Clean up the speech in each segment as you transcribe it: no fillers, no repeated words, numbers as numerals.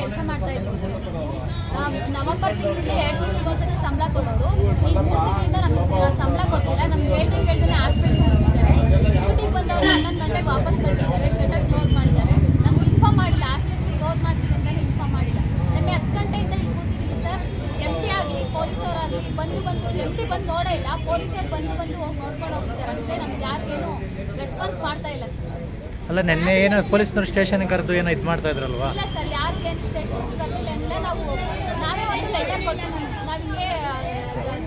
ಕೆಲಸ ಮಾಡ್ತಾ ಇದ್ದೀವಿ ಸರ್. ನವೆಂಬರ್ ತಿಂಗಳಿಂದ 2 ತಿಂಗಳಿಗೆ ಒಂದ್ಸತಿ ಸಂಬಳ ಕೊಡೋರು, ಈಗ 3 ತಿಂಗಳಿಂದ ನಮಗೆ ಸಂಬಳ ಕೊಟ್ಟಿಲ್ಲ. ನಮ್ಗೆ ಹೇಳ್ದಂಗೆ ಹಾಸ್ಪಿಟ್ಲ್ ಮುಚ್ಚಿದ್ದಾರೆ. ಡ್ಯೂಟಿಗೆ ಬಂದವ್ರನ್ನ 11 ಗಂಟೆಗೆ ವಾಪಸ್ ಕಳಿಸಿದ್ದಾರೆ. ಶಟರ್ ಕ್ಲೋಸ್ ಮಾಡಿದ್ದಾರೆ. ನಮ್ಗೆ ಇನ್ಫಾರ್ಮ್ ಮಾಡಿಲ್ಲ, ಹಾಸ್ಪಿಟ್ಲ್ ಕ್ಲೋಸ್ ಮಾಡ್ತೀವಿ ಅಂತಲೇ ಇನ್ಫಾರ್ಮ್ ಮಾಡಿಲ್ಲ. ನಿನ್ನೆ 10 ಗಂಟೆಯಿಂದ ಇಲ್ಲಿ ಕೂತಿದ್ದೀವಿ ಸರ್. ಎಂಟಿ ಆಗಲಿ ಪೊಲೀಸವರಾಗಲಿ ಬಂದು ಎಂಟಿ ಬಂದು ನೋಡೇ ಇಲ್ಲ. ಪೊಲೀಸರು ಬಂದು ಹೋಗಿ ನೋಡ್ಕೊಂಡು ಹೋಗ್ತಿದ್ದಾರೆ ಅಷ್ಟೇ. ನಮ್ಗೆ ಯಾರು ಏನು ರೆಸ್ಪಾನ್ಸ್ ಮಾಡ್ತಾ ಇಲ್ಲ ಸರ್. ಅಲ್ಲ, ನಿನ್ನೆ ಏನು ಪೊಲೀಸ್ನವ್ರು ಸ್ಟೇಷನ್ಗೆ ಕರೆದು ಏನೋ ಇದು ಮಾಡ್ತಾ ಇದ್ರಲ್ವಾ? ಇಲ್ಲ ಸರ್, ಯಾರು ಏನು ಸ್ಟೇಷನ್ಗೆ ಕರೆದಿಲ್ಲ ಏನಿಲ್ಲ. ನಾವೇ ಒಂದು ಲೆಟರ್ ಕೊಟ್ಟು ನಾವು ಹಿಂಗೆ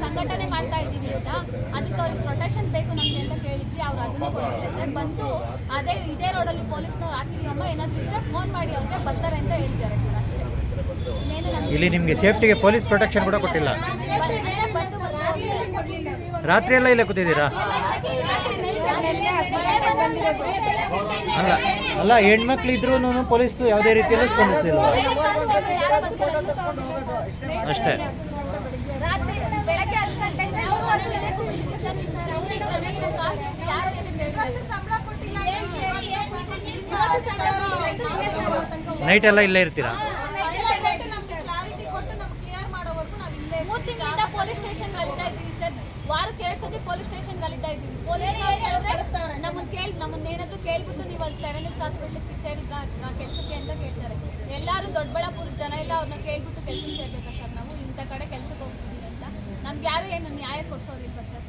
ಸಂಘಟನೆ ಮಾಡ್ತಾ ಇದ್ದೀವಿ ಅಂತ, ಅದಕ್ಕೆ ಅವ್ರಿಗೆ ಪ್ರೊಟೆಕ್ಷನ್ ಬೇಕು ನಮಗೆ ಅಂತ ಕೇಳಿದ್ವಿ. ಅವ್ರು ಅದನ್ನು ಕೊಟ್ಟಿಲ್ಲ ಸರ್. ಬಂದು ಇದೇ ರೋಡಲ್ಲಿ ಪೊಲೀಸ್ನವ್ರು ಹಾಕಿದೀವಮ್ಮ, ಏನಾದರೂ ಇದ್ರೆ ಫೋನ್ ಮಾಡಿ ಅವ್ರಿಗೆ ಬರ್ತಾರೆ ಅಂತ ಹೇಳಿದ್ದಾರೆ ಸರ್ ಅಷ್ಟೇ. ಇಲ್ಲಿ ನಿಮಗೆ ಸೇಫ್ಟಿಗೆ ಪೊಲೀಸ್ ಪ್ರೊಟೆಕ್ಷನ್ ಕೂಡ ಕೊಟ್ಟಿಲ್ಲ. ರಾತ್ರಿ ಎಲ್ಲ ಇಲ್ಲೇ ಕೂತಿದ್ದೀರಾ? ಅಲ್ಲ ಹೆಣ್ಮಕ್ಳು ಇದ್ರೂ ಪೊಲೀಸ್ ಯಾವುದೇ ರೀತಿಯಲ್ಲಿ ಸ್ಪಂದಿಸ್ತಿಲ್ಲ ಅಷ್ಟೇ. ನೈಟ್ ಎಲ್ಲ ಇಲ್ಲೇ ಇರ್ತೀರಾ? ಪೊಲೀಸ್ ಸ್ಟೇಷನ್ ಅಲಿತಾ ಇದ್ದೀವಿ ಸರ್. ವಾರಕ್ಕೆ 2 ಸತಿ ಪೊಲೀಸ್ ಸ್ಟೇಷನ್ಗೆ ಅಲಿತಾ ಇದ್ದೀವಿ. ನಮ್ಮನ್ನೇನಾದ್ರೂ ಕೇಳ್ಬಿಟ್ಟು ನೀವು ಅಲ್ಲಿ 7 Hills ಹಾಸ್ಪಿಟ್ಲಿಗೆ ಸೇರಿದ್ದ ಕೆಲಸಕ್ಕೆ ಅಂತ ಕೇಳ್ತಾರೆ. ಎಲ್ಲರೂ ದೊಡ್ಡಬಳ್ಳಾಪುರ ಜನ ಎಲ್ಲ ಅವ್ರನ್ನ ಕೇಳ್ಬಿಟ್ಟು ಕೆಲಸಕ್ಕೆ ಸೇರ್ಬೇಕಾ ಸರ್? ನಾವು ಇಂಥ ಕಡೆ ಕೆಲಸಕ್ಕೆ ಹೋಗ್ತಿದ್ದೀವಿ ಅಂತ ನಮ್ಗೆ ಯಾರು ಏನು ನ್ಯಾಯ ಕೊಡ್ಸೋರಿಲ್ವಾ ಸರ್?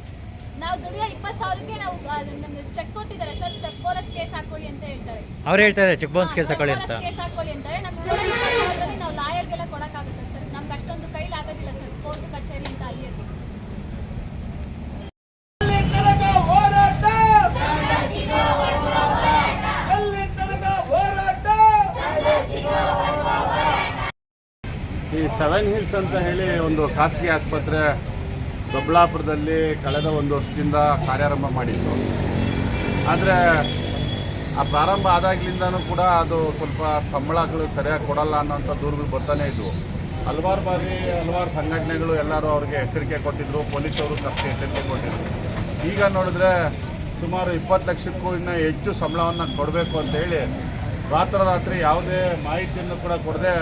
ನಾವು ದುಡಿಯೋ 20,000ಕ್ಕೆ ನಾವು ನಮ್ಗೆ ಚೆಕ್ ಕೊಟ್ಟಿದ್ದಾರೆ ಸರ್. ಚೆಕ್ ಬೋನಸ್ ಕೇಸ್ ಹಾಕೊಳ್ಳಿ ಅಂತ ಹೇಳ್ತಾರೆ. ಅವ್ರು ಹೇಳ್ತಾರೆ ಚೆಕ್ ಬೋನಸ್ ಕೇಸ್ ಹಾಕೊಳ್ಳಿ ಅಂತ. ಕೇಸ್ ಹಾಕೊಳ್ಳಿ ಅಂತಾರೆ. ನಮ್ಗೆ 20,000ದಲ್ಲಿ ನಾವು ಲಾಯರ್ಗೆಲ್ಲ ಕೊಡೋಕ್ಕಾಗುತ್ತೆ ಸರ್. ನಮ್ಗೆ ಅಷ್ಟೊಂದು ಕೈಲಾಗೋದಿಲ್ಲ ಸರ್ ಕೋರ್ಟ್ ಕಚೇರಿ ಅಂತ ಅಲ್ಲಿಯಕ್ಕೆ. ಈ 7 Hills ಅಂತ ಹೇಳಿ ಒಂದು ಖಾಸಗಿ ಆಸ್ಪತ್ರೆ ದೊಡ್ಡಬಳ್ಳಾಪುರದಲ್ಲಿ ಕಳೆದ 1 ವರ್ಷದಿಂದ ಕಾರ್ಯಾರಂಭ ಮಾಡಿತ್ತು. ಆದರೆ ಆ ಪ್ರಾರಂಭ ಆದಾಗ್ಲಿಂದನೂ ಕೂಡ ಅದು ಸ್ವಲ್ಪ ಸಂಬಳಗಳು ಸರಿಯಾಗಿ ಕೊಡಲ್ಲ ಅನ್ನೋಂಥ ದೂರುಗಳು ಬರ್ತಾನೆ ಇದ್ವು. ಹಲವಾರು ಬಾರಿ ಹಲವಾರು ಸಂಘಟನೆಗಳು ಎಲ್ಲರೂ ಅವ್ರಿಗೆ ಎಚ್ಚರಿಕೆ ಕೊಟ್ಟಿದ್ರು, ಪೊಲೀಸವರು ತಪ್ಪು ಎಚ್ಚರಿಕೆ ಕೊಟ್ಟಿದ್ರು. ಈಗ ನೋಡಿದ್ರೆ ಸುಮಾರು 20 ಲಕ್ಷಕ್ಕೂ ಇನ್ನೂ ಹೆಚ್ಚು ಸಂಬಳವನ್ನು ಕೊಡಬೇಕು ಅಂತೇಳಿ ರಾತ್ರೋರಾತ್ರಿ ಯಾವುದೇ ಮಾಹಿತಿಯನ್ನು ಕೂಡ ಕೊಡದೆ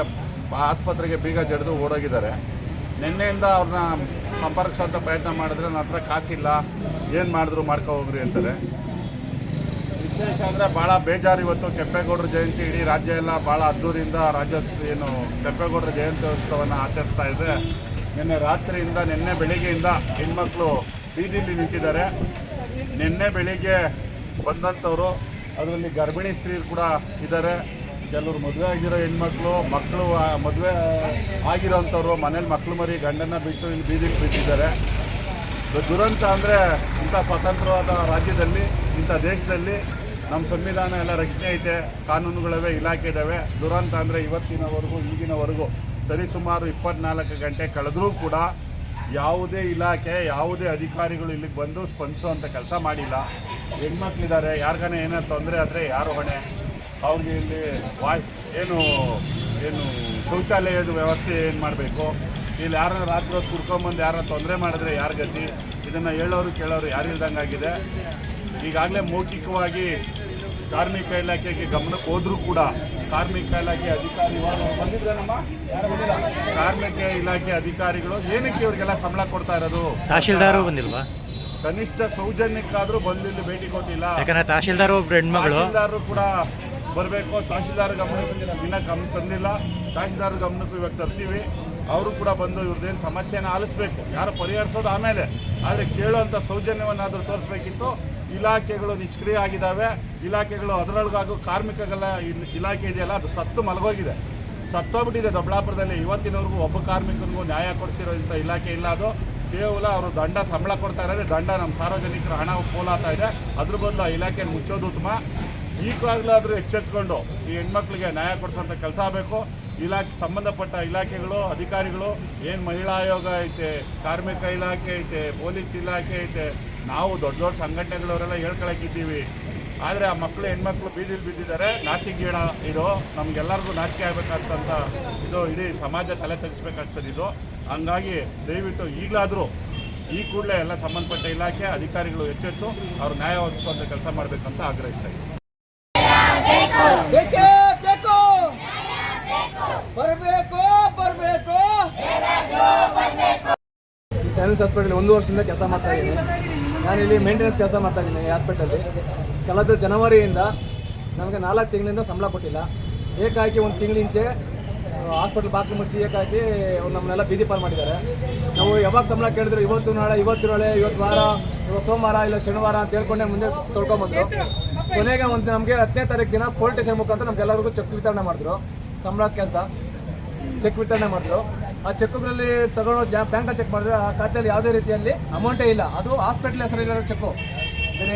ಆಸ್ಪತ್ರೆಗೆ ಬೀಗ ಜಡಿದು ಓಡೋಗಿದ್ದಾರೆ. ನಿನ್ನೆಯಿಂದ ಅವ್ರನ್ನ ಸಂಪರ್ಕಿಸುವಂಥ ಪ್ರಯತ್ನ ಮಾಡಿದ್ರೆ ನನ್ನ ಹತ್ರ ಕಾಸಿಲ್ಲ, ಏನು ಮಾಡಿದ್ರು ಹೋಗ್ರಿ ಅಂತಾರೆ. ವಿಶೇಷ ಅಂದರೆ ಭಾಳ ಬೇಜಾರು. ಇವತ್ತು ಕೆಂಪೇಗೌಡರ ಜಯಂತಿ ಇಡೀ ರಾಜ್ಯ ಎಲ್ಲ ಭಾಳ ಅದ್ದೂರಿಯಿಂದ ಕೆಂಪೇಗೌಡರ ಜಯಂತ್ಯೋತ್ಸವವನ್ನು ಆಚರಿಸ್ತಾ ಇದೆ. ನಿನ್ನೆ ಬೆಳಿಗ್ಗೆಯಿಂದ ಹೆಣ್ಮಕ್ಳು ಬೀದಿಲಿ ನಿಂತಿದ್ದಾರೆ. ನಿನ್ನೆ ಬೆಳಿಗ್ಗೆ ಬಂದಂಥವರು ಅದರಲ್ಲಿ ಗರ್ಭಿಣಿ ಸ್ತ್ರೀರು ಕೂಡ ಇದ್ದಾರೆ. ಕೆಲವರು ಮದುವೆ ಆಗಿರೋ ಹೆಣ್ಮಕ್ಳು, ಮದುವೆ ಆಗಿರೋಂಥವ್ರು ಮನೇಲಿ ಮಕ್ಕಳು ಮರಿ ಗಂಡನ್ನ ಬಿಟ್ಟು ಇಲ್ಲಿ ಬೀದಿಗೆ ಬಿಟ್ಟಿದ್ದಾರೆ. ದುರಂತ ಅಂದರೆ ಇಂಥ ಸ್ವತಂತ್ರವಾದ ರಾಜ್ಯದಲ್ಲಿ, ಇಂಥ ದೇಶದಲ್ಲಿ ನಮ್ಮ ಸಂವಿಧಾನ ಎಲ್ಲ ರಕ್ಷಣೆ ಐತೆ, ಕಾನೂನುಗಳಿವೆ, ಇಲಾಖೆ ಇದ್ದಾವೆ. ದುರಂತ ಅಂದರೆ ಈಗಿನವರೆಗೂ ಸರಿಸುಮಾರು 24 ಗಂಟೆ ಕಳೆದರೂ ಕೂಡ ಯಾವುದೇ ಇಲಾಖೆ, ಯಾವುದೇ ಅಧಿಕಾರಿಗಳು ಇಲ್ಲಿಗೆ ಬಂದು ಸ್ಪಂದಿಸುವಂಥ ಕೆಲಸ ಮಾಡಿಲ್ಲ. ಹೆಣ್ಮಕ್ಳಿದ್ದಾರೆ, ಯಾರಿಗಾನೆ ಏನೋ ತೊಂದರೆ ಆದರೆ ಯಾರು ಹೊಣೆ? ಅವ್ರಿಗೆ ಇಲ್ಲಿ ಏನು ಶೌಚಾಲಯದ ವ್ಯವಸ್ಥೆ ಏನು ಮಾಡಬೇಕು? ಇಲ್ಲಿ ಯಾರನ್ನ ರಾತ್ರಿ ಹೊತ್ತು ಕುಡ್ಕೊಂಬಂದು ಯಾರನ್ನ ತೊಂದರೆ ಮಾಡಿದ್ರೆ ಯಾರ ಗತಿ? ಇದನ್ನು ಹೇಳೋರು ಕೇಳೋರು ಯಾರು ಇಲ್ದಂಗಾಗಿದೆ. ಈಗಾಗಲೇ ಮೌಖಿಕವಾಗಿ ಕಾರ್ಮಿಕ ಇಲಾಖೆಗೆ ಗಮನಕ್ಕೆ ಹೋದರೂ ಕೂಡ ಕಾರ್ಮಿಕ ಇಲಾಖೆ ಕಾರ್ಮಿಕ ಇಲಾಖೆ ಅಧಿಕಾರಿಗಳು ಏನಕ್ಕೆ ಇವರಿಗೆಲ್ಲ ಸಂಬಳ ಕೊಡ್ತಾ ಇರೋದು? ತಹಶೀಲ್ದಾರು ಬಂದಿಲ್ವಾ? ಕನಿಷ್ಠ ಸೌಜನ್ಯಕ್ಕಾದರೂ ಬಂದಿಲ್ಲಿ ಭೇಟಿ ಕೊಟ್ಟಿಲ್ಲ. ಯಾಕಂದ್ರೆ ತಹಶೀಲ್ದಾರ್ ಒಬ್ರು ಹೆಣ್ಮಗಳು, ತಹಶೀಲ್ದಾರರು ಕೂಡ ಬರಬೇಕು. ತಹಶೀಲ್ದಾರ್ ಗಮನಕ್ಕೆ ಇನ್ನೂ ತಂದಿಲ್ಲ. ತಹಶೀಲ್ದಾರ್ ಗಮನಕ್ಕೂ ಇವಾಗ ತರ್ತೀವಿ. ಅವರು ಕೂಡ ಬಂದು ಇವ್ರದ್ದೇನು ಸಮಸ್ಯೆನ ಆಲಿಸ್ಬೇಕು, ಯಾರು ಪರಿಹರಿಸೋದು ಆಮೇಲೆ. ಆದರೆ ಕೇಳುವಂಥ ಸೌಜನ್ಯವನ್ನಾದರೂ ತೋರಿಸ್ಬೇಕಿತ್ತು. ಇಲಾಖೆಗಳು ನಿಷ್ಕ್ರಿಯ ಆಗಿದ್ದಾವೆ. ಇಲಾಖೆಗಳು ಅದರೊಳಗಾಗೂ ಕಾರ್ಮಿಕಗಳ ಇಲಾಖೆ ಇದೆಯಲ್ಲ, ಅದು ಸತ್ತೋಗ್ಬಿಟ್ಟಿದೆ ದೊಡ್ಡಬಳ್ಳಾಪುರದಲ್ಲಿ. ಇವತ್ತಿನವರೆಗೂ ಒಬ್ಬ ಕಾರ್ಮಿಕನಿಗೂ ನ್ಯಾಯ ಕೊಡಿಸಿರೋಂಥ ಇಲಾಖೆ ಇಲ್ಲ. ಅದು ಕೇವಲ ಅವರು ಸಂಬಳ ಕೊಡ್ತಾ ಇದ್ದಾರೆ. ನಮ್ಮ ಸಾರ್ವಜನಿಕರ ಹಣ ಪೋಲಾಗ್ತಾ ಇದೆ. ಅದ್ರ ಬದಲು ಆ ಇಲಾಖೆಯನ್ನು ಮುಚ್ಚೋದು ಉತ್ತಮ. ಈಗಲಾಗಲಾದರೂ ಎಚ್ಚೆತ್ಕೊಂಡು ಈ ಹೆಣ್ಮಕ್ಳಿಗೆ ನ್ಯಾಯ ಕೊಡಿಸೋಂಥ ಕೆಲಸ ಆಗಬೇಕು. ಸಂಬಂಧಪಟ್ಟ ಇಲಾಖೆಗಳು, ಅಧಿಕಾರಿಗಳು, ಏನು ಮಹಿಳಾ ಆಯೋಗ ಐತೆ, ಕಾರ್ಮಿಕ ಇಲಾಖೆ ಐತೆ, ಪೊಲೀಸ್ ಇಲಾಖೆ ಐತೆ, ನಾವು ದೊಡ್ಡ ಸಂಘಟನೆಗಳವರೆಲ್ಲ ಹೇಳ್ಕೊಳಕ್ಕಿದ್ದೀವಿ. ಆದರೆ ಆ ಹೆಣ್ಮಕ್ಳು ಬೀದಿಲಿ ಬಿದ್ದಿದ್ದಾರೆ. ನಾಚಿಕೆಗೇಡ ಇದು. ನಮಗೆಲ್ಲರಿಗೂ ನಾಚಿಕೆ ಆಗಬೇಕಾಗ್ತಂತ ಇದು ಇಡೀ ಸಮಾಜ ತಲೆ ತೆಗಿಸ್ಬೇಕಾಗ್ತದೆ ಇದು. ಹಂಗಾಗಿ ದಯವಿಟ್ಟು ಈಗಲಾದರೂ ಈ ಕೂಡಲೇ ಎಲ್ಲ ಸಂಬಂಧಪಟ್ಟ ಇಲಾಖೆ ಅಧಿಕಾರಿಗಳು ಎಚ್ಚೆತ್ತು ಅವ್ರು ನ್ಯಾಯ ಒದಗಿಸುವಂಥ ಕೆಲಸ ಮಾಡಬೇಕಂತ ಆಗ್ರಹಿಸ್ತಾ ಇದ್ದೀವಿ. ಸೈನ್ಸ್ ಹಾಸ್ಪಿಟಲ್ 1 ವರ್ಷದಿಂದ ಕೆಲಸ ಮಾಡ್ತಾ ಇದ್ದೀನಿ. ನಾನು ಇಲ್ಲಿ ಮೇಂಟೆನೆನ್ಸ್ ಕೆಲಸ ಮಾಡ್ತಾ ಇದ್ದೀನಿ ಈ ಹಾಸ್ಪಿಟಲ್ಲಿ. ಕಳೆದ ಜನವರಿಯಿಂದ ನಮಗೆ 4 ತಿಂಗಳಿಂದ ಸಂಬಳ ಕೊಟ್ಟಿಲ್ಲ. ಏಕಾಏಕಿ 1 ತಿಂಗಳಿಂಚೆ ಹಾಸ್ಪಿಟಲ್ ಬಾಗಿಲು ಮುಚ್ಚಿ ಏಕಾಏಕಿ ನಮ್ಮನ್ನೆಲ್ಲ ಬೀದಿ ಪಾರು ಮಾಡಿದ್ದಾರೆ. ನಾವು ಯಾವಾಗ ಸಂಬಳ ಕೇಳಿದ್ರು ಇವತ್ತು ವಾರ, ಇವತ್ತು ಸೋಮವಾರ ಇಲ್ಲ ಶನಿವಾರ ಅಂತ ಹೇಳ್ಕೊಂಡೆ ಮುಂದೆ ತೊಳ್ಕೊಂಬಂದ್ರು. ಕೊನೆಗೆ ಒಂದು ನಮಗೆ 10ನೇ ತಾರೀಕು ದಿನ ಪೊಲೀಸ್ ಸ್ಟೇಷನ್ ಮುಖಾಂತರ ನಮ್ಗೆಲ್ಲರಿಗೂ ಚೆಕ್ ವಿತರಣೆ ಮಾಡಿದ್ರು. ಸಂಬಳಕ್ಕೆ ಅಂತ ಚೆಕ್ ವಿತರಣೆ ಮಾಡಿದ್ರು. ಆ ಚೆಕ್ಗಳಲ್ಲಿ ತಗೊಂಡು ಬ್ಯಾಂಕಲ್ಲಿ ಚೆಕ್ ಮಾಡಿದ್ರೆ ಆ ಖಾತೆಯಲ್ಲಿ ಯಾವುದೇ ರೀತಿಯಲ್ಲಿ ಅಮೌಂಟೇ ಇಲ್ಲ. ಅದು ಹಾಸ್ಪಿಟಲ್ ಹೆಸರಿರೋ ಚೆಕ್ಕು,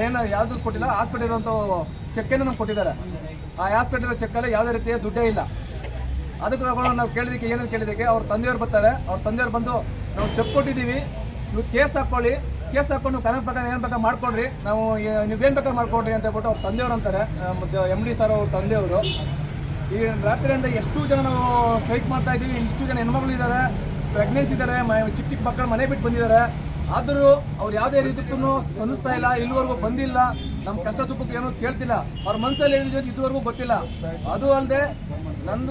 ಏನು ಯಾವುದು ಕೊಟ್ಟಿಲ್ಲ. ಹಾಸ್ಪಿಟಲ್ ಇರುವಂಥ ಚೆಕ್ಕನ್ನು ನಮ್ಗೆ ಕೊಟ್ಟಿದ್ದಾರೆ. ಆ ಹಾಸ್ಪಿಟಲ್ ಚೆಕ್ಕಲ್ಲಿ ಯಾವುದೇ ರೀತಿಯ ದುಡ್ಡೇ ಇಲ್ಲ. ಅದಕ್ಕೆ ತಗೊಂಡು ನಾವು ಕೇಳಿದಕ್ಕೆ ಏನೇನು ಕೇಳಿದಕ್ಕೆ ಅವ್ರ ತಂದೆಯವ್ರು ಬರ್ತಾರೆ. ಅವ್ರ ತಂದೆಯವ್ರು ಬಂದು ನಾವು ಚೆಕ್ ಕೊಟ್ಟಿದ್ದೀವಿ, ನೀವು ಕೇಸ್ ಹಾಕ್ಕೊಳ್ಳಿ, ಕೇಸ್ ಹಾಕ್ಕೊಂಡು ನೀವು ಕನ್ನಡ ಪ್ರಕಾರ ಏನು ಬೇಕಾದ್ರೆ ಮಾಡ್ಕೊಡ್ರಿ, ನಾವು ನೀವೇನು ಬೇಕಾದ್ರೆ ಮಾಡ್ಕೊಡ್ರಿ ಅಂತ ಹೇಳ್ಬಿಟ್ಟು ಅವ್ರ ತಂದೆಯವ್ರು ಅಂತಾರೆ. MD ಸರ್ ಅವ್ರ ತಂದೆಯವರು. ಈ ರಾತ್ರಿಯಿಂದ ಎಷ್ಟು ಜನ ನಾವು ಸ್ಟ್ರೈಕ್ ಮಾಡ್ತಾ ಇದ್ದೀವಿ. ಇಷ್ಟು ಜನ ಹೆಣ್ಮಕ್ಳು ಇದ್ದಾರೆ, ಪ್ರೆಗ್ನೆನ್ಸಿ ಇದ್ದಾರೆ, ಚಿಕ್ಕ ಚಿಕ್ಕ ಮಕ್ಕಳು ಮನೆ ಬಿಟ್ಟು ಬಂದಿದ್ದಾರೆ. ಆದರೂ ಅವ್ರು ಯಾವುದೇ ರೀತಿಗೂ ಸ್ಪಂದಿಸ್ತಾ ಇಲ್ಲ, ಇಲ್ಲಿವರೆಗೂ ಬಂದಿಲ್ಲ. ನಮ್ಮ ಕಷ್ಟ ಸುಖಕ್ಕೆ ಏನೂ ಕೇಳ್ತಿಲ್ಲ. ಅವ್ರ ಮನಸ್ಸಲ್ಲಿ ಏನಿದೆ ಇದುವರೆಗೂ ಗೊತ್ತಿಲ್ಲ. ಅದು ಅಲ್ಲದೆ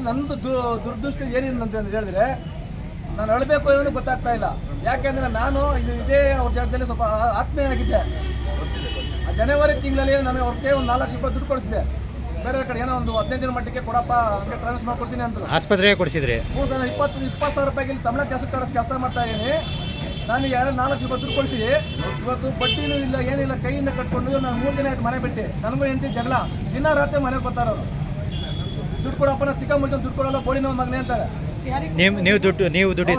ನಂದು ದುರ್ದೃಷ್ಟ ಏನಿದೆ ಅಂತ ಹೇಳಿದ್ರೆ ನಾನು ಅಳಬೇಕು ಅನ್ನೋದು ಗೊತ್ತಾಗ್ತಾ ಇಲ್ಲ. ಯಾಕೆಂದರೆ ನಾನು ಇದೇ ಅವ್ರ ಜಾಗದಲ್ಲಿ ಸ್ವಲ್ಪ ಆತ್ಮೀಯನಾಗಿದ್ದೆ. ಆ ಜನವರಿ ತಿಂಗಳಲ್ಲಿ ನನಗೆ ಅವ್ರಿಗೆ ಒಂದು 4 ಲಕ್ಷ ರೂಪಾಯಿ ದುಡ್ಡು ಕೊಡಿಸಿದೆ. ಬೇರೆ ಕಡೆ ಏನೋ ಒಂದು 15 ದಿನ ಮಟ್ಟಿಗೆ ಕೊಡಪ್ಪ ಹಂಗೆ ಟ್ರಾನ್ಸ್ಫರ್ ಮಾಡ್ಕೊಡ್ತೀನಿ ಅಂತ ಆಸ್ಪತ್ರೆಗೆ ಕೊಡಿಸಿದ್ರಿ. 20,000 ರೂಪಾಯಿಗೆ ಇಲ್ಲಿ ಸಂಬಳ ಕೆಲಸ ಮಾಡ್ತಾ ಇದ್ದೀನಿ. ನಾನು 4 ಲಕ್ಷ ರೂಪಾಯಿ ದುಡ್ಡು ಕೊಡಿಸಿ ಇವತ್ತು ಬಡ್ಡಿನೂ ಇಲ್ಲ ಏನಿಲ್ಲ ಕೈಯಿಂದ ಕಟ್ಕೊಂಡು ನಾನು 3 ದಿನ ಆಯ್ತು ಮನೆ ಬಿಟ್ಟು. ನನಗೂ ಹೆಂಡತಿ ಜಗಳ, ದಿನ ರಾತ್ರಿ ಮನೆಗೆ ಬರ್ತಾರವರು. ದುಡ್ಡು ಕೊಡಪ್ಪ ನಾವು ತಿಕ್ಕ ಮುಂಚೆ ದುಡ್ಡು ಕೊಡಲ್ಲ ಬೋಳಿ ನಮ್ಮ ಮಗನೇ ಅಂತಾರೆ. ನೀವು ದುಡ್ಡು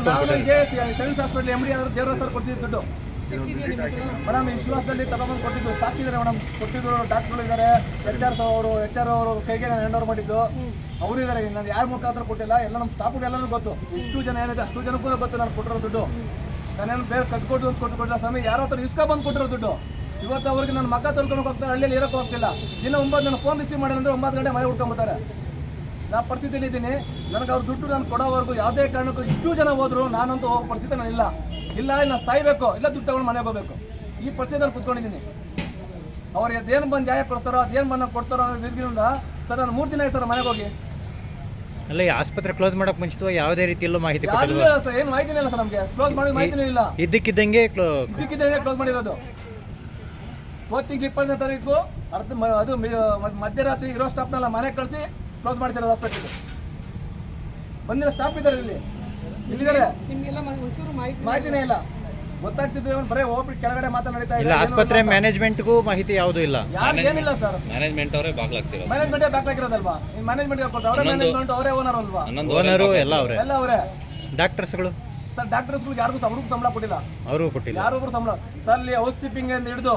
ನಾನು ಇದೇ ಸೈನ್ಸ್ ಹಾಸ್ಪಿಟಲ್ MD ಆದ್ರೂ ದೇವರ ಸರ್ ಕೊಡ್ತಿದ್ದು ದುಡ್ಡು ಮೇಡಮ್. ವಿಶ್ವಾಸದಲ್ಲಿ ತಗೊಂಡ್ಬಂದು ಕೊಟ್ಟಿದ್ದು ಸಾಕ್ಷಿ ಇದ್ದಾರೆ ಮೇಡಮ್. ಕೊಟ್ಟಿದ್ದು ಡಾಕ್ಟರ್ಗಳು ಇದ್ದಾರೆ, HR ಅವರು ಕೈಗೆ ನಾನು ಹ್ಯಾಂಡ್ ಓವರ್ ಮಾಡಿದ್ದು ಅವರು ಇದ್ದಾರೆ. ನಾನು ಯಾರ ಮುಖಾಂತರ ಕೊಟ್ಟಿಲ್ಲ, ಎಲ್ಲ ನಮ್ಮ ಸ್ಟಾಫ್ಗೆ ಎಲ್ಲರೂ ಗೊತ್ತು. ಇಷ್ಟು ಜನ ಏನಿದೆ ಅಷ್ಟು ಜನಕ್ಕೂ ಗೊತ್ತು ನಾನು ಕೊಟ್ಟಿರೋ ದುಡ್ಡು. ನಾನೇನು ಬೇರೆ ಕಟ್ಕೊಟ್ಟು ಅಂತ ಕೊಟ್ಟಿಲ್ಲ ಸ್ವಾಮಿ. ಯಾರೋ ಹತ್ರ ಇಸ್ಕೊಂಡ್ಬಂದು ಕೊಟ್ಟಿರೋ ದುಡ್ಡು. ಇವತ್ತು ಅವ್ರಿಗೆ ನನ್ನ ಮಗ ತೊಳ್ಕೊಂಡು ಹೋಗ್ತಾರೆ, ಹಳ್ಳಿಯಲ್ಲಿ ಇರೋಕ್ಕೆ ಹೋಗ್ತಿಲ್ಲ. ದಿನ 9 ನನ್ನ ಫೋನ್ ರಿಸೀವ್ ಮಾಡಿದ್ರೆ 9 ಗಂಟೆ ಮನೆ ಹುಡ್ಕೊಂಡ್ಬರ್ತಾರೆ. ನಾ ಪರಿಸ್ಥಿತಿಯಲ್ಲಿ ಇದ್ದೀನಿ. ನನಗೆ ಅವ್ರ ದುಡ್ಡು ನಾನು ಕೊಡೋವರೆಗೂ ಯಾವುದೇ ಕಾರಣಕ್ಕೂ ಇಷ್ಟು ಜನ ಹೋದ್ರು ನಾನಂತೂ ಹೋಗೋ ಪರಿಸ್ಥಿತಿ ನಾನು ಇಲ್ಲ. ಇಲ್ಲ ಸಾಯ್ಬೇಕು, ಇಲ್ಲ ದುಡ್ಡು ತಗೊಂಡು ಮನೆಗೆ ಹೋಗ್ಬೇಕು. ಈ ಪರಿಸ್ಥಿತಿ ನಾನು ಕುತ್ಕೊಂಡಿದ್ದೀನಿ. ಅವ್ರಿಗೆ ಅದೇನು ಬಂದು ನ್ಯಾಯ ಕೊಡ್ತಾರೋ ಅದೇನು ಬಂದು ಕೊಡ್ತಾರೋ ಅನ್ನೋ ನಿರ್ಗಿಂದ ಸರ್ ನಾನು 3 ದಿನ ಆಯ್ತು ಸರ್ ಮನೆಗೆ ಹೋಗಿ. ಅಲ್ಲ, ಈ ಆಸ್ಪತ್ರೆ ಕ್ಲೋಸ್ ಮಾಡಕ್ ಮುಂಚಿತವಾಗಿ ಯಾವುದೇ ರೀತಿಯಲ್ಲೂ ಮಾಹಿತಿ ಇಲ್ಲ ಸರ್, ಏನು ಮಾಹಿತಿನೇ ಇಲ್ಲ ಸರ್. ನಮಗೆ ಕ್ಲೋಸ್ ಮಾಡಿ ಮಾಹಿತಿನೇ ಇಲ್ಲ. ಇದ್ದಕ್ಕಿದ್ದಂಗೆ ಕ್ಲೋಸ್ ಮಾಡಿರೋದು. 20 ತಾರೀಕು ಅದು ಮಧ್ಯರಾತ್ರಿ ಇರೋ ಸ್ಟಾಫ್ನೆಲ್ಲ ಮನೆಗೆ ಕಳಿಸಿ ಕ್ಲೋಸ್ ಮಾಡಿಸಿರೋದು ಹಾಸ್ಪಿಟಲ್. ಬಂದಿರೋ ಸ್ಟಾಫ್ ಇದ್ದಾರೆ ಇಲ್ಲಿದ್ದಾರೆ, ಮಾಹಿತಿನೇ ಇಲ್ಲ. ಗೊತ್ತಾಗ್ತಿದ್ದು ಬರೀ ಹೋಗ್ಬಿಟ್ಟು ಕೆಳಗಡೆ ಮಾತನಾಡ್ತಾ ಇಲ್ಲ. ಆಸ್ಪತ್ರೆ ಮ್ಯಾನೇಜ್ಮೆಂಟ್ಗೂ ಮಾಹಿತಿ ಯಾವುದೂ ಇಲ್ಲ. ಏನಿಲ್ಲ ಸರ್. ಮ್ಯಾನೇಜ್ಮೆಂಟ್ ಅವರೇ ಬಾಗ್ಲಾಕ್ಸಿರೋದು. ಮ್ಯಾನೇಜ್ಮೆಂಟೇ ಬಾಗ್ಲಾಕಿರೋದಲ್ವಾ? ಮ್ಯಾನೇಜ್ಮೆಂಟ್ ಅವರೇ ಮ್ಯಾನೇಜ್ಮೆಂಟ್ ಅವರೇ ಓನರ್ ಅಲ್ವಾ? ಓನರು ಎಲ್ಲ ಅವರೇ. ಡಾಕ್ಟರ್ಸ್ಗಳು ಸರ್ ಡಾಕ್ಟರ್ಸ್ಗಳಿಗೆ ಯಾರಿಗೂ ಅವ್ರಿಗೂ ಸಂಬಳ ಕೊಟ್ಟಿಲ್ಲ. ಅವರು ಕೊಟ್ಟಿಲ್ಲ. ಯಾರೊಬ್ರು ಸಂಬಳ ಸರ್ ಅಲ್ಲಿ ಹೌಸ್ ಕೀಪಿಂಗ್ ಇಂದ ಹಿಡಿದು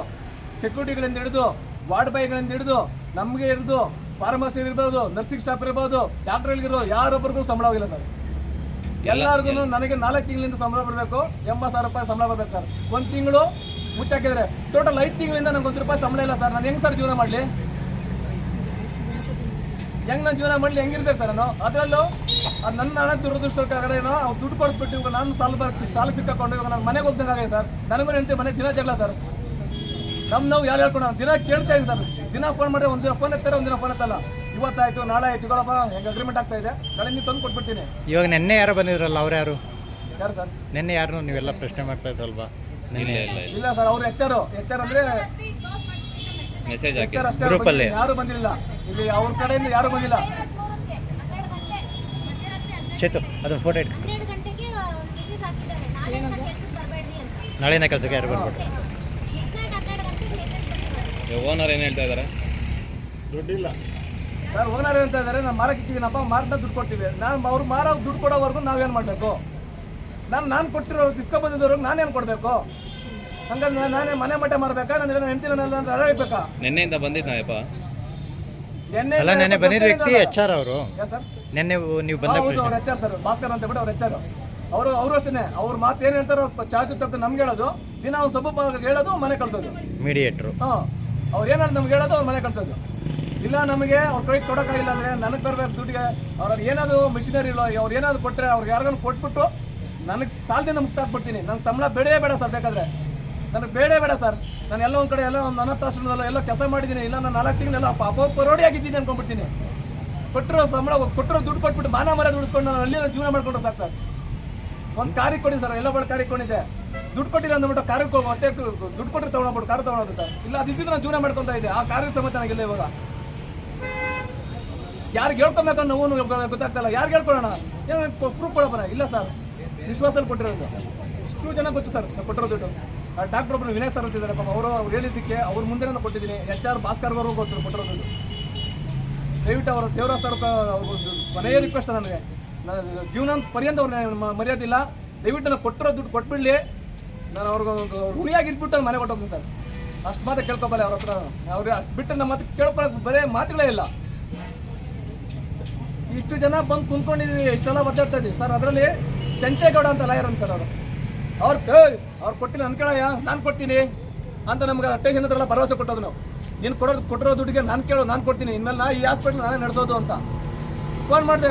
ಸೆಕ್ಯೂರಿಟಿಗಳಿಂದ ಹಿಡಿದು ವಾರ್ಡ್ ಬಾಯ್ಗಳಿಂದ ಹಿಡಿದು ನಮಗೆ ಹಿಡಿದು ಫಾರ್ಮಸಿ ಇರ್ಬೋದು, ನರ್ಸಿಂಗ್ ಸ್ಟಾಫ್ ಇರ್ಬೋದು, ಡಾಕ್ಟರ್ಗಳಿರೋ ಯಾರೊಬ್ಬರಿಗೂ ಸಂಬಳ ಹೋಗಿಲ್ಲ ಸರ್. ಎಲ್ಲರಿಗೂ ನನಗೆ 4 ತಿಂಗಳಿಂದ ಸಂಬಳ ಬರಬೇಕು. 80,000 ರೂಪಾಯಿ ಸಂಬಳ ಬರ್ಬೇಕು ಸರ್. 1 ತಿಂಗಳು ಮುಚ್ಚಾಕಿದ್ರೆ ಟೋಟಲ್ 5 ತಿಂಗಳಿಂದ ನಂಗೆ 1 ರೂಪಾಯಿ ಸಂಬಳ ಇಲ್ಲ ಸರ್. ನಾನು ಹೆಂಗೆ ಸರ್ ಜೀವನ ಮಾಡಲಿ? ಹೆಂಗೆ ನಾನು ಜೀವನ ಮಾಡಲಿ? ಹೆಂಗಿರ್ಬೇಕು ಸರ್ ನಾನು? ಅದರಲ್ಲೂ ಅದು ನನ್ನ ಹಣ ದುರದೃಷ್ಟಕರೇನೋ ಅವ್ರು ದುಡ್ಡು ಕೊಡ್ಬಿಟ್ಟು ಇವಾಗ ನಾನು ಸಾಲ ಸಿಕ್ಕಾಕೊಂಡು ಇವಾಗ ನಾನು ಮನೆಗೆ ಹೋಗ್ದಂಗೆ ಸರ್. ನನಗೂ ಹೆಂಡತಿ ಮನೆ ದಿನ ಜಗಳ ಸರ್. ನಾವು ಯಾರು ಹೇಳ್ಕೊಂಡು ದಿನ ಕೇಳ್ತಾ ಇದ್ದೀನಿ ಸರ್. ದಿನ ಫೋನ್ ಮಾಡಿದ್ರೆ ಒಂದಿನ ಫೋನ್ ಎತ್ತಾರೆ, ಒಂದಿನ ಫೋನ್ ಎತ್ತಲ್ಲ. ಇವತ್ತಾಯ್ತು ನಾಳೆ ಆಯ್ತು ಇಗಳಪ್ಪ ಹೆಂಗೆ ಅಗ್ರಿಮೆಂಟ್ ಆಗ್ತಾ ಇದೆ, ನಾಳೆ ನೀವು ತಂದು ಕೊಟ್ಬಿಡ್ತೀನಿ. ಇವಾಗ ನಿನ್ನೆ ಯಾರು ಬಂದಿದ್ರಲ್ಲ, ಅವ್ರು ಯಾರು ಸರ್? ನಿನ್ನೆ ಯಾರು ನೀವೆಲ್ಲ ಪ್ರಶ್ನೆ ಮಾಡ್ತಾ ಇದ್ರಲ್ವಾ? ಇಲ್ಲ ಸರ್, ಅವ್ರು HR ಅಂದ್ರೆ ಮೆಸೇಜ್ ಹಾಕಿ ಅಷ್ಟೇ, ಗ್ರೂಪಲ್ಲಿ ಯಾರು ಬಂದಿಲ್ಲ. ಇಲ್ಲಿ ಅವ್ರ ಕಡೆಯಿಂದ ಯಾರು ಬಂದಿಲ್ಲ. ಚೇತು ಅದೊಂದು ಫೋಟೋ ಇಟ್ಟು 12 ಗಂಟೆಗೆ ಮೆಸೇಜ್ ಹಾಕಿದ್ದಾರೆ, ನಾಳೆಯಿಂದ ಕೆಲಸಕ್ಕೆ ಬರಬೇಡ್ರಿ ಅಂತ. ನಾಳೆನೇ ಕೆಲಸಕ್ಕೆ ಯಾರು ಬರ್ಬೋದು? ಓನರ್ ಏನು ಹೇಳ್ತಾ ಇದ್ದಾರೆ? ದುಡ್ಡಿಲ್ಲ ಸರ್. ಓನರ್ ಅಂತ ಇದ್ದಾರೆ, ನಾನು ಮಾರಕ್ಕೆ ಇಟ್ಟಿದ್ದೀನಪ್ಪ, ಮಾರನ್ನ ದುಡ್ಡು ಕೊಡ್ತೀವಿ. ನಾನು ಅವ್ರು ಮಾರೋ ದುಡ್ಡು ಕೊಡೋವರೆಗೂ ನಾವೇನು ಮಾಡಬೇಕು? ನಾನು ಕೊಟ್ಟಿರೋ ಇಸ್ಕೊಬಂದಿದ್ದವ್ರಿಗೆ ನಾನೇನು ಕೊಡಬೇಕು? ಹಂಗಂದ್ರೆ ನಾನೇ ಮನೆ ಮಟ್ಟ ಮಾರಬೇಕಾ? ನಾನು ಹೆಂಡ್ತಿನೆಲ್ಲ ಅಂತ ಅಡಾಡಬೇಕಾ? ನಿನ್ನೆಯಿಂದ ಬಂದಿದ್ನಪ್ಪ. ಅಲ್ಲ, ನೆನ್ನೆ ಬಂದಿದ್ದ ವ್ಯಕ್ತಿ HR ಅವರು. ಸರ್ ನೆನ್ನೆ ನೀವು ಬಂದ ಹೌದು, ಅವ್ರು HR ಸರ್, ಭಾಸ್ಕರ್ ಅಂತ ಬಿಟ್ಟು ಅವ್ರು HR. ಅವರು ಅಷ್ಟೇ. ಅವ್ರ ಮಾತು ಏನು ಹೇಳ್ತಾರೋ ಚಾಚು ತಪ್ಪು ನಮ್ಗೆ ಹೇಳೋದು, ದಿನ ಅವ್ರು ಸಬ್ಬ ಹೇಳೋದು, ಮನೆ ಕಳ್ಸೋದು. ಮೀಡಿಯೇಟ್ರು ಅವ್ರು ಏನಾದ್ರು ನಮ್ಗೆ ಹೇಳೋದು, ಅವ್ರು ಮನೆ ಕಳ್ಸೋದು. ಇಲ್ಲ ನಮಗೆ ಅವ್ರ ಕೈ ಕೊಡೋಕ್ಕಾಗಿಲ್ಲ ಅಂದರೆ ನನಗೆ ಬರಬೇಕು ದುಡ್ಡಿಗೆ. ಅವ್ರಿಗೆ ಏನಾದ್ರು ಮಿಷಿನರಿ ಇಲ್ಲ, ಅವ್ರು ಏನಾದ್ರು ಕೊಟ್ಟರೆ ಅವ್ರಿಗೆ ಯಾರಿಗಾರು ಕೊಟ್ಬಿಟ್ಟು ನನಗೆ ಸಾಲದಿಂದ ಮುಕ್ತ ಹಾಕ್ಬಿಡ್ತೀನಿ. ನನಗೆ ಸಂಬಳ ಬೇಡೇ ಬೇಡ ಸರ್. ಬೇಕಾದರೆ ನನಗೆ ಬೇಡ ಸರ್. ನಾನು ಎಲ್ಲ ಒಂದು ಕಡೆ ಎಲ್ಲ ಒಂದು ಅನಾಥಾಶ್ರಮದಲ್ಲ ಎಲ್ಲ ಕೆಲಸ ಮಾಡಿದ್ದೀನಿ. ಇಲ್ಲ ನಾನು 4 ತಿಂಗಳೆಲ್ಲ ಪರೋಡಿ ಆಗಿದ್ದೀನಿ ಅನ್ಕೊಂಡ್ಬಿಡ್ತೀನಿ. ಕೊಟ್ಟಿರೋ ಸಂಬಳ ಕೊಟ್ಟಿರೋ ದುಡ್ಡು ಕೊಟ್ಬಿಟ್ಟು ಮಾನ ಮರ ದುಡಿಸ್ಕೊಂಡು ನಾನು ಅಲ್ಲಿ ಜೀವನ ಮಾಡ್ಕೊಂಡ್ರೆ ಸಾಕು ಸರ್. ಒಂದು ಕಾರಿಗೆ ಕೊಡಿ ಸರ್, ಎಲ್ಲ ಬಳ ಕಾರಿಗೆ ಕೊಂಡಿದ್ದೆ. ದುಡ್ಡು ಕೊಟ್ಟಿಲ್ಲ ಅಂದ್ಬಿಟ್ಟು ಕಾರಿಗೆ ಮತ್ತೆ ದುಡ್ಡು ಕೊಟ್ಟರೆ ತೊಗೊಂಡ್ಬಿಟ್ಟು ಕಾರು ತೊಗೊಳೋದು ಸರ್. ಇಲ್ಲ ಅದಿದ್ದು ನಾನು ಜೀವನ ಮಾಡ್ಕೊತಾ ಇದ್ದೆ, ಆ ಕಾರಿಗೆ ಸಮೇತ ನನಗಿಲ್ಲ ಇವಾಗ. ಯಾರಿಗೆ ಹೇಳ್ಕೊಬೇಕು ನಾವು ಗೊತ್ತಾಗ್ತಲ್ಲ, ಯಾರಿಗೆ ಹೇಳ್ಕೊಳ್ಳೋಣ, ಏನು ಪ್ರೂಫ್ ಕೊಡೋಣ? ಇಲ್ಲ ಸರ್, ವಿಶ್ವಾಸದಲ್ಲಿ ಕೊಟ್ಟಿರೋದು. ಇಷ್ಟು ಜನ ಗೊತ್ತು ಸರ್ ನಾವು ಕೊಟ್ಟಿರೋ ದುಡ್ಡು. ಡಾಕ್ಟರ್ ಒಬ್ಬರು ವಿನಯ್ ಸರ್ ಅಂತಿದ್ದಾರೆ ಪಾಪ, ಅವರು ಹೇಳಿದ್ದಕ್ಕೆ ಅವ್ರ ಮುಂದೆ ನಾನು ಕೊಟ್ಟಿದ್ದೀನಿ. HR ಭಾಸ್ಕರ್ವರೆಗೂ ಗೊತ್ತು ಕೊಟ್ಟಿರೋ ದುಡ್ಡು. ದಯವಿಟ್ಟು ಅವರು ದೇವರಾಜ್ ಸರ್ ಕೊನೆಯ ರಿಕ್ವೆಸ್ಟ್ ನನಗೆ, ಜೀವನ ಪರ್ಯಂತ ಅವ್ರನ್ನ ಮರ್ಯಾದಿಲ್ಲ. ದಯವಿಟ್ಟು ನಾನು ಕೊಟ್ಟಿರೋ ದುಡ್ಡು ಕೊಟ್ಬಿಡ್ಲಿ, ನಾನು ಅವ್ರಿಗೆ ಋಣಿಯಾಗಿ ಇಟ್ಬಿಟ್ಟು ನಾನು ಮನೆ ಕೊಟ್ಟೋಗ್ತೀನಿ ಸರ್. ಅಷ್ಟು ಮಾತ್ರ ಕೇಳ್ಕೊಬಲ್ಲ ಅವ್ರ ಹತ್ರ. ಅವ್ರಿಗೆ ಅಷ್ಟು ಬಿಟ್ಟು ನಮ್ಮ ಮಾತು ಕೇಳ್ಕೊಳಕ್ಕೆ ಬರೀ ಮಾತುಗಳೇ ಇಲ್ಲ. ಇಷ್ಟು ಜನ ಬಂದು ಕುಂತ್ಕೊಂಡಿದ್ದೀವಿ, ಇಷ್ಟೆಲ್ಲ ಒದ್ದಾಡ್ತಾ ಇದ್ದೀವಿ ಸರ್. ಅದರಲ್ಲಿ ಕೆಂಚೇಗೌಡ ಅಂತ ಲಾಯರ್ ಅಂತ ಸರ್ ಅವ್ರು ಕೊಟ್ಟಿಲ್ಲ ಅನ್ಕೊಳ್ಳಯ್ಯ, ನಾನು ಕೊಡ್ತೀನಿ ಅಂತ ನಮ್ಗೆ ಸ್ಟೇಷನ್ ಹತ್ರ ಭರವಸೆ ಕೊಟ್ಟೋದು. ನಾವು ನೀನು ಕೊಟ್ಟಿರೋ ದುಡ್ಡಿಗೆ ನಾನು ಕೊಡ್ತೀನಿ, ಇನ್ಮೇಲೆ ಈ ಹಾಸ್ಪಿಟ್ಲ್ ನಾನೇ ನಡೆಸೋದು ಅಂತ ಫೋನ್ ಮಾಡಿದೆ.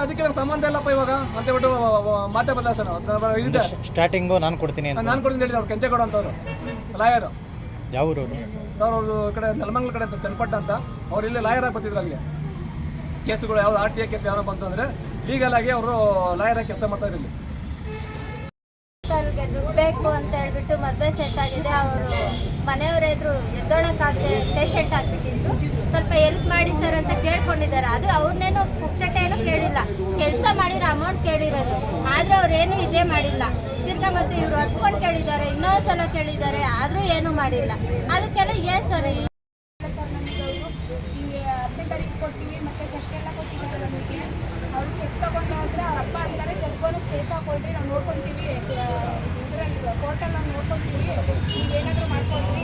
ಅದಕ್ಕೆ ನಂಗೆ ಸಂಬಂಧ ಇಲ್ಲಪ್ಪ ಇವಾಗ ಅಂತ ಹೇಳ್ಬಿಟ್ಟು ಮಾತೆ ಬದಲಾಯಿಸೋಣ ಇದೆ. ಸ್ಟಾರ್ಟಿಂಗು ನಾನು ಕೊಡ್ತೀನಿ ಅಂತ ನಾನು ಕೊಡ್ತೀನಿ ಹೇಳಿದ್ರು ಅವ್ರು ಕೆಂಚೇಗೌಡ ಅಂತವ್ರು ಲಾಯರು. ಯಾವ ಊರವರು? ಸರ್ ಅವರು ಕಡೆ ನೆಲಮಂಗ್ಲ ಕಡೆ ಅಂತ ಚನ್ನಪಟ್ಟ ಅಂತ, ಅವ್ರು ಇಲ್ಲಿ ಲಾಯರ್ ಆಗಿ ಬರ್ತಿದ್ರು. ಅಲ್ಲಿಗೆ ಕೇಸುಗಳು ಯಾವ RTA ಕೇಸ್ ಯಾರೋ ಬಂತು ಅಂದರೆ ಲೀಗಲ್ ಆಗಿ ಅವರು ಲಾಯರ್ ಆಗಿ ಕೆಲಸ ಮಾಡ್ತಾ ಇರಲಿ. ಅವ್ರಿಗೆ ದುಡ್ಡು ಬೇಕು ಅಂತ ಹೇಳ್ಬಿಟ್ಟು ಮದುವೆ ಸೆಟ್ ಆಗಿದೆ. ಅವರು ಮನೆಯವರ ಎದುರು ಎದ್ದೋಳಕ್ಕಾಗದೆ ಪೇಷಂಟ್ ಆಗಿಬಿಟ್ಟಿದ್ರು. ಸ್ವಲ್ಪ ಹೆಲ್ಪ್ ಮಾಡಿ ಸರ್ ಅಂತ ಕೇಳ್ಕೊಂಡಿದ್ದಾರೆ. ಅದು ಅವ್ರನ್ನೇನು ಪುಕ್ಷಟೆ ಏನು ಕೇಳಿಲ್ಲ, ಕೆಲಸ ಮಾಡಿರೋ ಅಮೌಂಟ್ ಕೇಳಿರೋದು. ಆದರೆ ಅವ್ರೇನು ಇದೇ ಮಾಡಿಲ್ಲ. ತಿರ್ಗಾ ಮತ್ತೆ ಇವರು ಹತ್ಕೊಂಡು ಕೇಳಿದ್ದಾರೆ, ಇನ್ನೊಂದು ಸಲ ಕೇಳಿದ್ದಾರೆ, ಆದರೂ ಏನೂ ಮಾಡಿಲ್ಲ. ಅದಕ್ಕೆಲ್ಲ ಏನು ಸರ್? ಸರ್ ನಮಗೆ ಅವರು ಹಿಂಗೆ 10ನೇ ತಾರೀಕು ಕೊಡ್ತೀವಿ ಮತ್ತು ಚೆಕ್ ಎಲ್ಲ ಕೊಟ್ಟಿದ್ದಾರೆ ನಮಗೆ. ಅವರು ಚೆಕ್ ತೊಗೊಂಡು ಹೋದರೆ ಅವ್ರ ಅಪ್ಪ ಅಂತಾರೆ ಚೆಕ್ಕೊಂಡು ಕೇಸ್ ಹಾಕೊಳ್ರಿ, ನಾವು ನೋಡ್ಕೊತೀವಿ, ಇದರಲ್ಲಿ ಕೋರ್ಟಲ್ಲಿ ನಾವು ನೋಡ್ಕೊತೀವಿ, ನೀವೇನಾದರೂ ಮಾಡ್ಕೊಳ್ರಿ